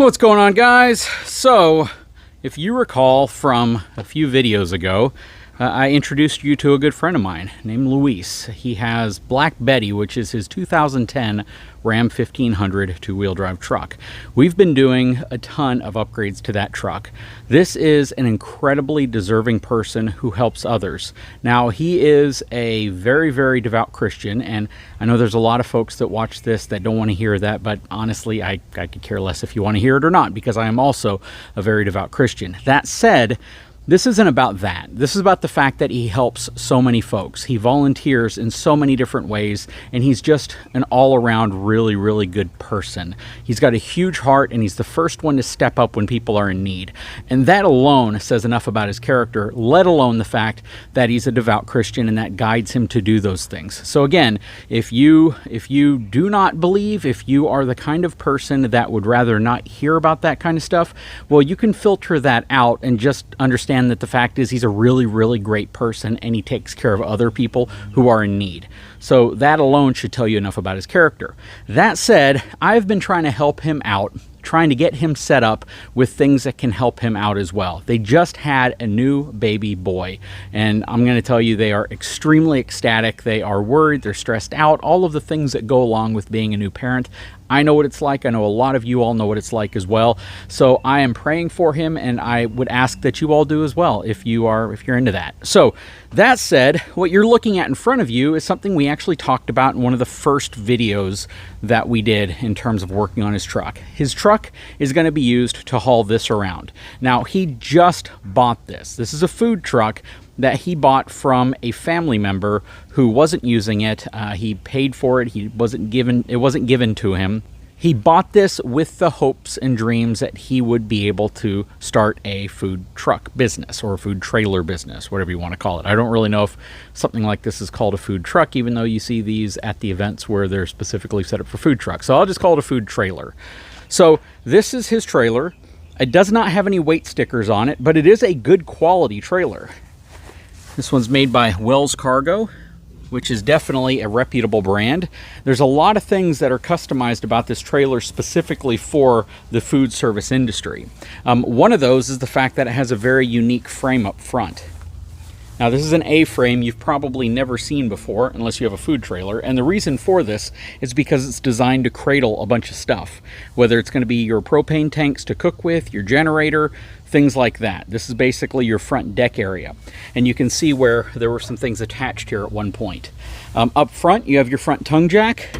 What's going on, guys? So if you recall from a few videos ago, I introduced you to a good friend of mine named Luis. He has Black Betty, which is his 2010 Ram 1500 two-wheel drive truck. We've been doing a ton of upgrades to that truck. This is an incredibly deserving person who helps others. Now, he is a very, very devout Christian, and I know there's a lot of folks that watch this that don't want to hear that, but honestly, I could care less if you want to hear it or not, because I am also a very devout Christian. That said, this isn't about that. This is about the fact that he helps so many folks. He volunteers in so many different ways, and he's just an all-around really, really good person. He's got a huge heart, and he's the first one to step up when people are in need. And that alone says enough about his character, let alone the fact that he's a devout Christian, and that guides him to do those things. So again, if you do not believe, if you are the kind of person that would rather not hear about that kind of stuff, well, you can filter that out and just understand that the fact is he's a really, really great person, and he takes care of other people who are in need. So that alone should tell you enough about his character. That said, I've been trying to help him out, trying to get him set up with things that can help him out as well. They just had a new baby boy, and I'm going to tell you, they are extremely ecstatic. They are worried, they're stressed out, all of the things that go along with being a new parent. I know what it's like. I know a lot of you all know what it's like as well. So I am praying for him, and I would ask that you all do as well if you're into that. So that said, what you're looking at in front of you is something we actually talked about in one of the first videos that we did in terms of working on his truck. His truck is going to be used to haul this around. Now, he just bought this. This is a food truck that he bought from a family member who wasn't using it. He paid for it. It wasn't given to him. He bought this with the hopes and dreams that he would be able to start a food truck business or a food trailer business, whatever you want to call it. I don't really know if something like this is called a food truck, even though you see these at the events where they're specifically set up for food trucks. So I'll just call it a food trailer. So this is his trailer. It does not have any weight stickers on it, but it is a good quality trailer. This one's made by Wells Cargo, which is definitely a reputable brand. There's a lot of things that are customized about this trailer specifically for the food service industry. One of those is the fact that it has a very unique frame up front. Now, this is an A-frame you've probably never seen before unless you have a food trailer, and the reason for this is because it's designed to cradle a bunch of stuff, whether it's going to be your propane tanks to cook with, your generator, things like that. This is basically your front deck area, and you can see where there were some things attached here at one point. Up front, you have your front tongue jack.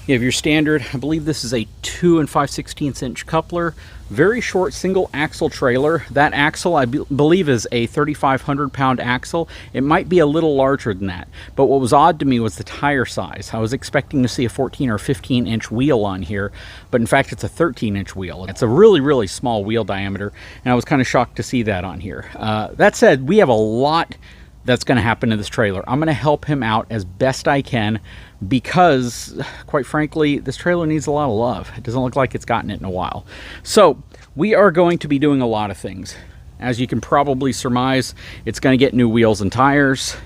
You have your standard, I believe this is a 2 5/16 inch coupler, very short single axle trailer. That axle I believe is a 3,500 pound axle. It might be a little larger than that, but what was odd to me was the tire size. I was expecting to see a 14 or 15 inch wheel on here, but in fact it's a 13 inch wheel. It's a really, really small wheel diameter, and I was kind of shocked to see that on here. That said, we have a lot that's going to happen to this trailer. I'm going to help him out as best I can, because quite frankly, this trailer needs a lot of love. It doesn't look like it's gotten it in a while. So we are going to be doing a lot of things. As you can probably surmise, it's going to get new wheels and tires.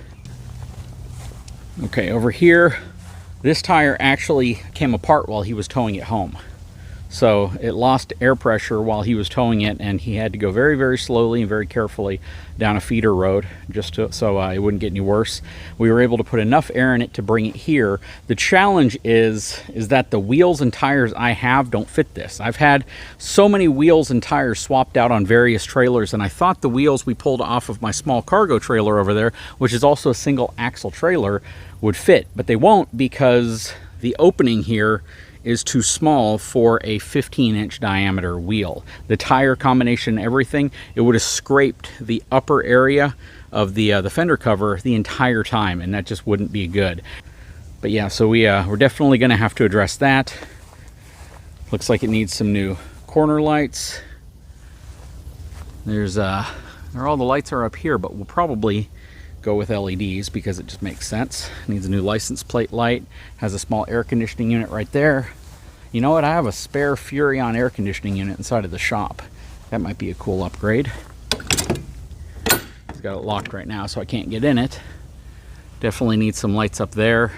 Okay, over here, this tire actually came apart while he was towing it home. So it lost air pressure while he was towing it, and he had to go very, very slowly and very carefully down a feeder road just so it wouldn't get any worse. We were able to put enough air in it to bring it here. The challenge is that the wheels and tires I have don't fit this. I've had so many wheels and tires swapped out on various trailers, and I thought the wheels we pulled off of my small cargo trailer over there, which is also a single axle trailer, would fit, but they won't, because the opening here is too small for a 15-inch diameter wheel. The tire combination, everything, it would have scraped the upper area of the fender cover the entire time, and that just wouldn't be good. But yeah, so we're definitely going to have to address that. Looks like it needs some new corner lights. All the lights are up here, but we'll probably go with LEDs because it just makes sense. Needs a new license plate light. Has a small air conditioning unit right there. You know what? I have a spare Furrion air conditioning unit inside of the shop. That might be a cool upgrade. It's got it locked right now, so I can't get in it. Definitely needs some lights up there.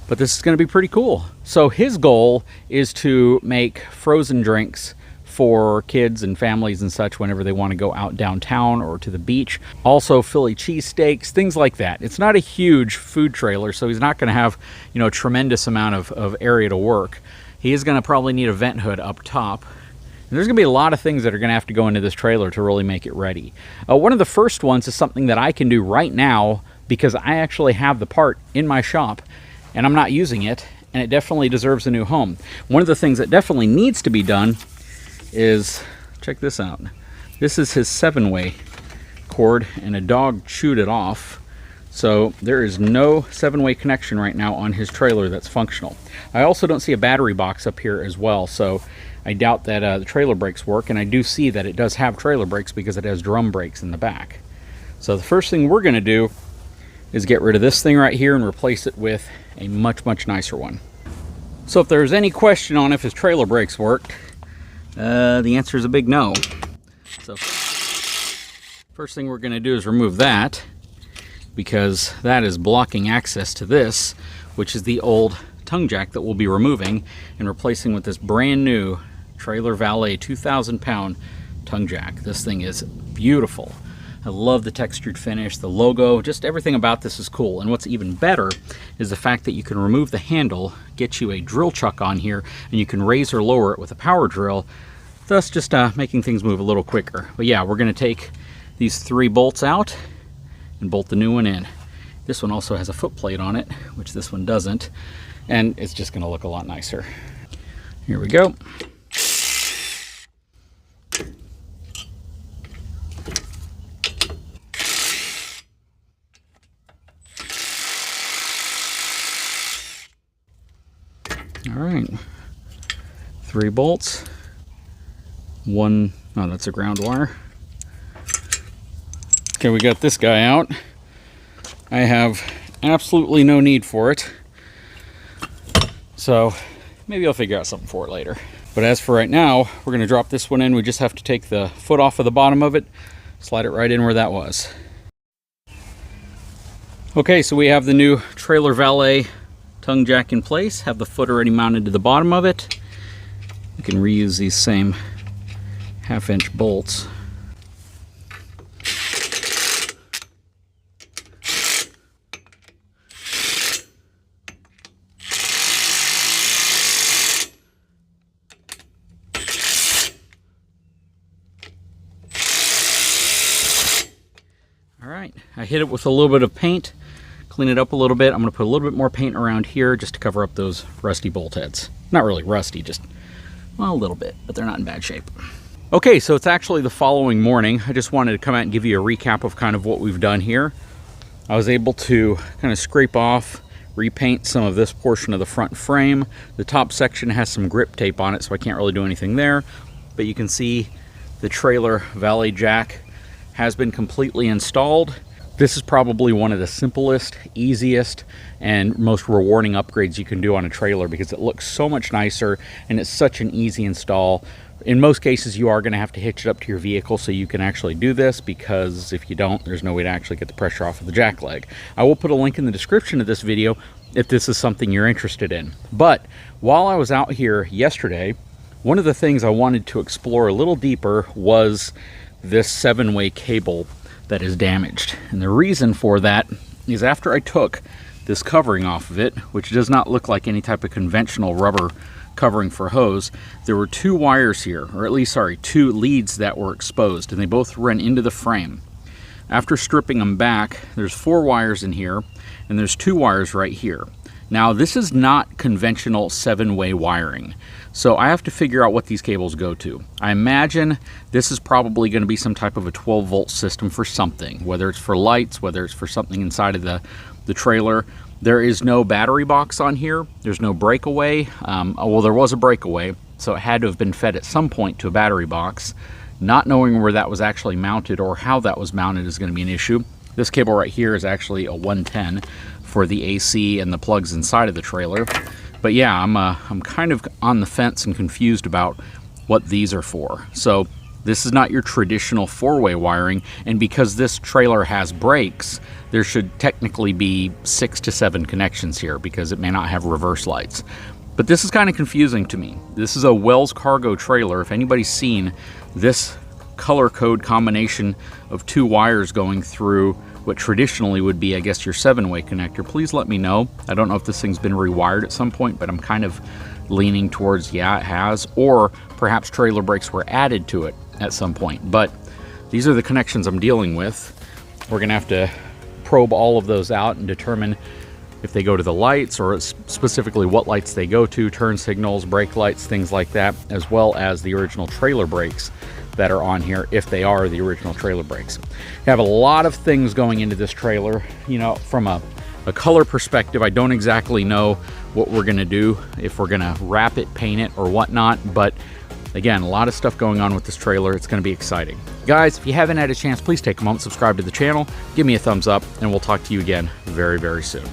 but this is going to be pretty cool. So his goal is to make frozen drinks for kids and families and such whenever they want to go out downtown or to the beach. Also Philly cheesesteaks, things like that. It's not a huge food trailer, so he's not going to have, you know, a tremendous amount of area to work. He is going to probably need a vent hood up top. And there's going to be a lot of things that are going to have to go into this trailer to really make it ready. One of the first ones is something that I can do right now because I actually have the part in my shop and I'm not using it, and it definitely deserves a new home. One of the things that definitely needs to be done is, check this out. This is his 7-way cord, and a dog chewed it off. So there is no 7-way connection right now on his trailer that's functional. I also don't see a battery box up here as well, so I doubt that the trailer brakes work, and I do see that it does have trailer brakes because it has drum brakes in the back. So the first thing we're going to do is get rid of this thing right here and replace it with a much, much nicer one. So if there's any question on if his trailer brakes worked, the answer is a big no. So first thing we're going to do is remove that, because that is blocking access to this, which is the old tongue jack that we'll be removing and replacing with this brand new Trailer Valet 2,000 pound tongue jack. This thing is beautiful. I love the textured finish, the logo, just everything about this is cool. And what's even better is the fact that you can remove the handle, get you a drill chuck on here, and you can raise or lower it with a power drill, thus just making things move a little quicker. But yeah, we're going to take these 3 bolts out and bolt the new one in. This one also has a foot plate on it, which this one doesn't, and it's just going to look a lot nicer. Here we go. All right, 3 bolts, 1, oh, that's a ground wire. Okay, we got this guy out. I have absolutely no need for it, so maybe I'll figure out something for it later. But as for right now, we're going to drop this one in. We just have to take the foot off of the bottom of it, slide it right in where that was. Okay, so we have the new Trailer Valet tongue jack in place, have the foot already mounted to the bottom of it. You can reuse these same 1/2-inch bolts. All right, I hit it with a little bit of paint, clean it up a little bit. I'm going to put a little bit more paint around here just to cover up those rusty bolt heads. Not really rusty, just, well, a little bit, but they're not in bad shape. Okay, so it's actually the following morning. I just wanted to come out and give you a recap of kind of what we've done here. I was able to kind of scrape off, repaint some of this portion of the front frame. The top section has some grip tape on it, so I can't really do anything there. But you can see the Trailer Valet jack has been completely installed. This is probably one of the simplest, easiest, and most rewarding upgrades you can do on a trailer because it looks so much nicer and it's such an easy install. In most cases, you are going to have to hitch it up to your vehicle so you can actually do this, because if you don't, there's no way to actually get the pressure off of the jack leg. I will put a link in the description of this video if this is something you're interested in. But while I was out here yesterday, one of the things I wanted to explore a little deeper was this 7-way cable that is damaged. And the reason for that is after I took this covering off of it, which does not look like any type of conventional rubber covering for hose, there were 2 wires here, or at least, sorry, 2 leads that were exposed, and they both ran into the frame. After stripping them back, there's 4 wires in here, and there's 2 wires right here. Now, this is not conventional 7-way wiring, so I have to figure out what these cables go to. I imagine this is probably going to be some type of a 12-volt system for something, whether it's for lights, whether it's for something inside of the trailer. There is no battery box on here. There's no breakaway. Well, there was a breakaway, so it had to have been fed at some point to a battery box. Not knowing where that was actually mounted or how that was mounted is going to be an issue. This cable right here is actually a 110 for the AC and the plugs inside of the trailer. But yeah, I'm kind of on the fence and confused about what these are for. So This is not your traditional four-way wiring, and because this trailer has brakes, there should technically be 6 to 7 connections here because it may not have reverse lights. But this is kind of confusing to me. This is a Wells cargo trailer. If anybody's seen this color code combination of 2 wires going through what traditionally would be, I guess, your 7-way connector, please let me know. I don't know if this thing's been rewired at some point, but I'm kind of leaning towards, yeah, it has, or perhaps trailer brakes were added to it at some point. But these are the connections I'm dealing with. We're gonna have to probe all of those out and determine if they go to the lights, or specifically what lights they go to, turn signals, brake lights, things like that, as well as the original trailer brakes that are on here, if they are the original trailer brakes. I have a lot of things going into this trailer. You know, from a color perspective, I don't exactly know what we're gonna do, if we're gonna wrap it, paint it, or whatnot, but again, a lot of stuff going on with this trailer. It's gonna be exciting. Guys, if you haven't had a chance, please take a moment, subscribe to the channel, give me a thumbs up, and we'll talk to you again very, very soon.